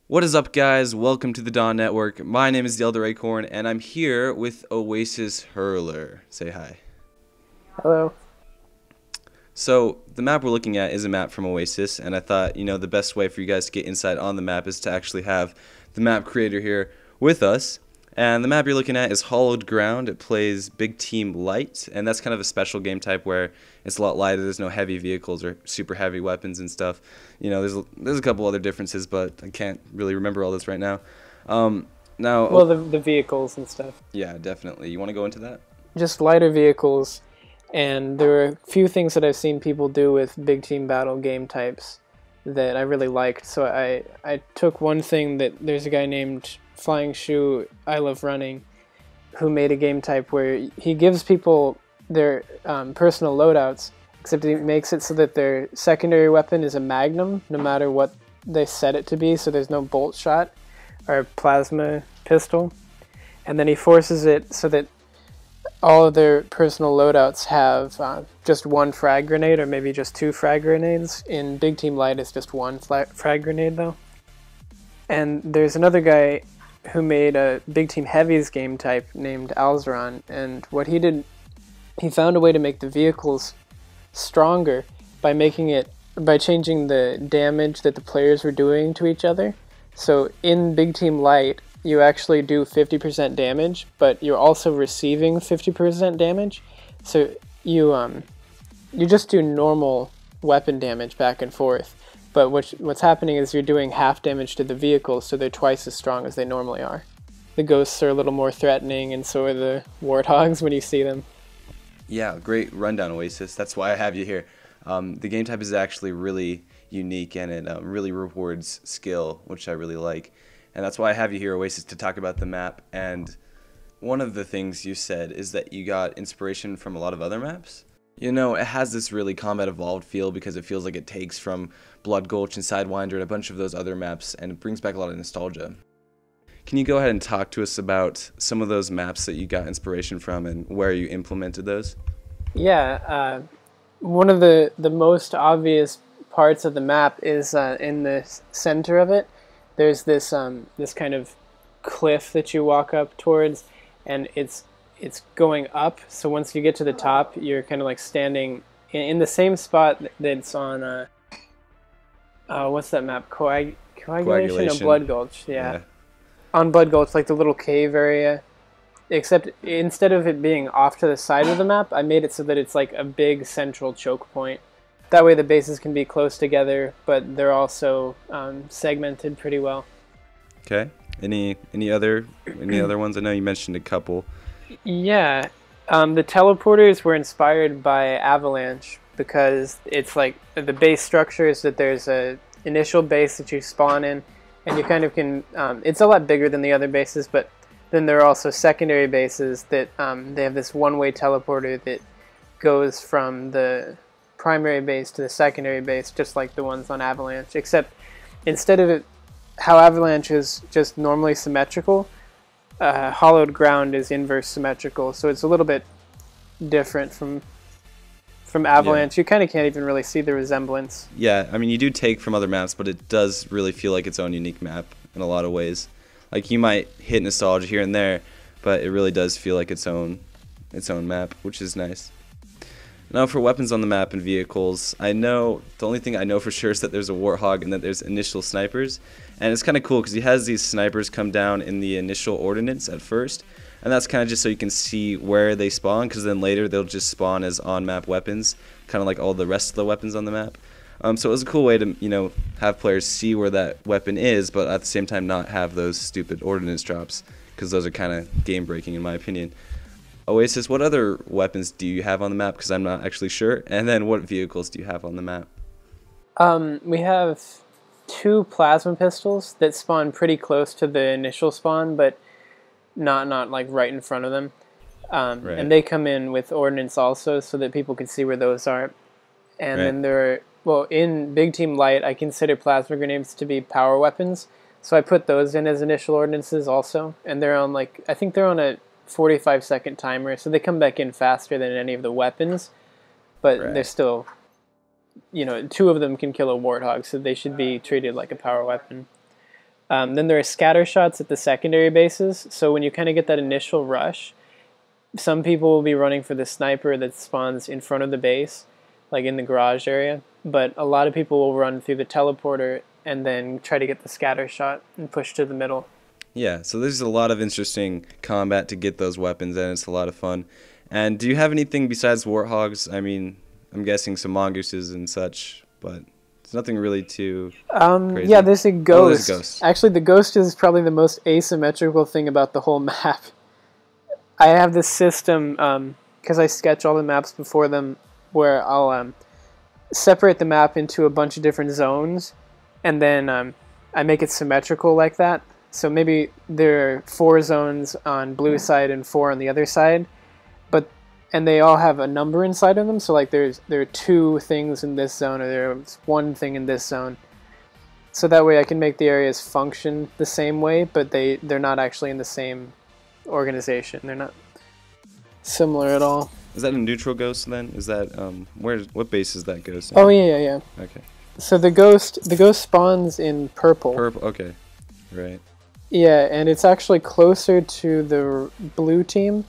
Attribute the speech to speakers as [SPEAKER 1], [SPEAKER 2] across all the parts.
[SPEAKER 1] What is up, guys? Welcome to the Dawn Network. My name is the Elder Acorn, and I'm here with Oasis Hurler. Say hi.
[SPEAKER 2] Hello.
[SPEAKER 1] So, the map we're looking at is a map from Oasis, and I thought, the best way for you guys to get insight on the map is to actually have the map creator here with us. And the map you're looking at is Hallowed Ground. It plays Big Team Light, and that's kind of a special game type where it's a lot lighter. There's no heavy vehicles or super heavy weapons and stuff. There's a couple other differences, but I can't really remember all this right now.
[SPEAKER 2] Well, the vehicles and stuff.
[SPEAKER 1] Yeah, definitely. You want to go into that?
[SPEAKER 2] Just lighter vehicles, and there are a few things that I've seen people do with big team battle game types that I really liked. So I took one thing that there's a guy named Flying Shoe, I Love Running, who made a game type where he gives people their personal loadouts, except he makes it so that their secondary weapon is a magnum, no matter what they set it to be, so there's no bolt shot or plasma pistol. And then he forces it so that all of their personal loadouts have just one frag grenade, or maybe just two frag grenades. In Big Team Light, it's just one frag grenade, though. And there's another guy who made a Big Team Heavies game type named Alzeron, and what he did, he found a way to make the vehicles stronger by changing the damage that the players were doing to each other. So in Big Team Light, you actually do 50% damage, but you're also receiving 50% damage. So you just do normal weapon damage back and forth. But what's happening is you're doing half damage to the vehicles, so they're twice as strong as they normally are. The ghosts are a little more threatening, and so are the warthogs when you see them.
[SPEAKER 1] Yeah, great rundown, Oasis. That's why I have you here. The game type is actually really unique, and it really rewards skill, which I really like. And that's why I have you here, Oasis, to talk about the map. And one of the things you said is that you got inspiration from a lot of other maps. It has this really combat evolved feel because it feels like it takes from Blood Gulch and Sidewinder and a bunch of those other maps, and it brings back a lot of nostalgia. Can you go ahead and talk to us about some of those maps that you got inspiration from and where you implemented those?
[SPEAKER 2] Yeah, one of the most obvious parts of the map is in the center of it. There's this kind of cliff that you walk up towards, and it's going up. So once you get to the top, you're kind of like standing in the same spot that's on what's that map? Coagulation or Blood Gulch? Yeah. On Blood Gulch, like the little cave area. Except instead of it being off to the side of the map, I made it so that it's like a big central choke point. That way the bases can be close together, but they're also segmented pretty well.
[SPEAKER 1] Okay. Any other ones? I know you mentioned a couple.
[SPEAKER 2] Yeah. The teleporters were inspired by Avalanche because it's like the base structure is that there's a initial base that you spawn in, and you kind of can. It's a lot bigger than the other bases, but then there are also secondary bases that they have this one-way teleporter that goes from the primary base to the secondary base, just like the ones on Avalanche, except instead of how Avalanche is just normally symmetrical, Hallowed Ground is inverse symmetrical, so it's a little bit different from Avalanche. Yeah. You kind of can't even really see the resemblance.
[SPEAKER 1] Yeah, I mean, you do take from other maps, but it does really feel like its own unique map in a lot of ways. Like, you might hit nostalgia here and there, but it really does feel like its own map, which is nice. Now, for weapons on the map and vehicles, I know the only thing I know for sure is that there's a warthog and that there's initial snipers, and it's kind of cool because he has these snipers come down in the initial ordnance at first, and that's kind of just so you can see where they spawn, because then later they'll just spawn as on-map weapons, kind of like all the rest of the weapons on the map. So it was a cool way to have players see where that weapon is, but at the same time not have those stupid ordnance drops, because those are kind of game-breaking in my opinion. Oasis, what other weapons do you have on the map? Because I'm not actually sure. And then what vehicles do you have on the map?
[SPEAKER 2] We have two plasma pistols that spawn pretty close to the initial spawn, but not like right in front of them. Right. And they come in with ordnance also, so that people can see where those are. And then there are, in Big Team Light, I consider plasma grenades to be power weapons, so I put those in as initial ordnances also. And they're on I think they're on a 45-second timer, so they come back in faster than any of the weapons, but they're still, two of them can kill a warthog, so they should be treated like a power weapon. Then there are scatter shots at the secondary bases. So when you kind of get that initial rush, some people will be running for the sniper that spawns in front of the base, like in the garage area. But a lot of people will run through the teleporter and then try to get the scatter shot and push to the middle.
[SPEAKER 1] Yeah, so there's a lot of interesting combat to get those weapons, and it's a lot of fun. And do you have anything besides warthogs? I mean, I'm guessing some mongooses and such, but it's nothing really too crazy.
[SPEAKER 2] Yeah, there's a ghost.
[SPEAKER 1] Oh, there's a ghost.
[SPEAKER 2] Actually, the ghost is probably the most asymmetrical thing about the whole map. I have this system, because I sketch all the maps before them, where I'll separate the map into a bunch of different zones, and then I make it symmetrical like that. So maybe there are 4 zones on blue side and 4 on the other side, and they all have a number inside of them. So like there are 2 things in this zone, or there's 1 thing in this zone. So that way I can make the areas function the same way, but they're not actually in the same organization. They're not similar at all.
[SPEAKER 1] Is that a neutral ghost then? Is that what base is that ghost in?
[SPEAKER 2] Oh yeah.
[SPEAKER 1] Okay.
[SPEAKER 2] So the ghost spawns in purple.
[SPEAKER 1] Purple. Okay. Right.
[SPEAKER 2] Yeah, and it's actually closer to the blue team,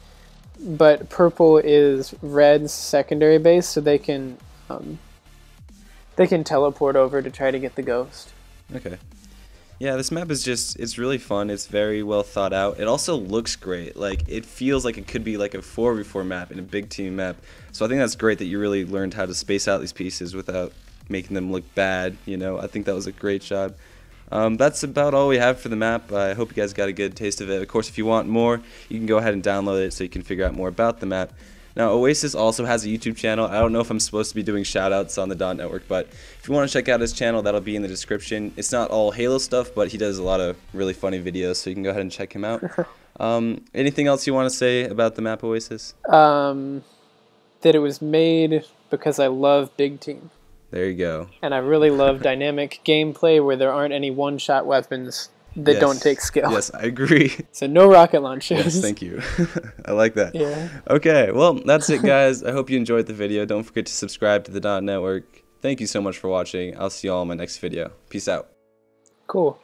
[SPEAKER 2] but purple is red's secondary base, so they can teleport over to try to get the ghost.
[SPEAKER 1] Okay. Yeah, this map is it's really fun. It's very well thought out. It also looks great. Like, it feels like it could be like a 4v4 map in a big team map. So I think that's great that you really learned how to space out these pieces without making them look bad, you know. I think that was a great job. That's about all we have for the map. I hope you guys got a good taste of it. Of course, if you want more, you can go ahead and download it so you can figure out more about the map. Now, Oasis also has a YouTube channel. I don't know if I'm supposed to be doing shoutouts on the Dot Network, but if you want to check out his channel, that'll be in the description. It's not all Halo stuff, but he does a lot of really funny videos, so you can go ahead and check him out. Anything else you want to say about the map Oasis?
[SPEAKER 2] That it was made because I love big team.
[SPEAKER 1] There you go.
[SPEAKER 2] And I really love dynamic gameplay where there aren't any one-shot weapons that don't take skill.
[SPEAKER 1] Yes, I agree.
[SPEAKER 2] So no rocket launchers.
[SPEAKER 1] Yes, thank you. I like that.
[SPEAKER 2] Yeah.
[SPEAKER 1] Okay, well, that's it, guys. I hope you enjoyed the video. Don't forget to subscribe to the Dot Network. Thank you so much for watching. I'll see you all in my next video. Peace out.
[SPEAKER 2] Cool.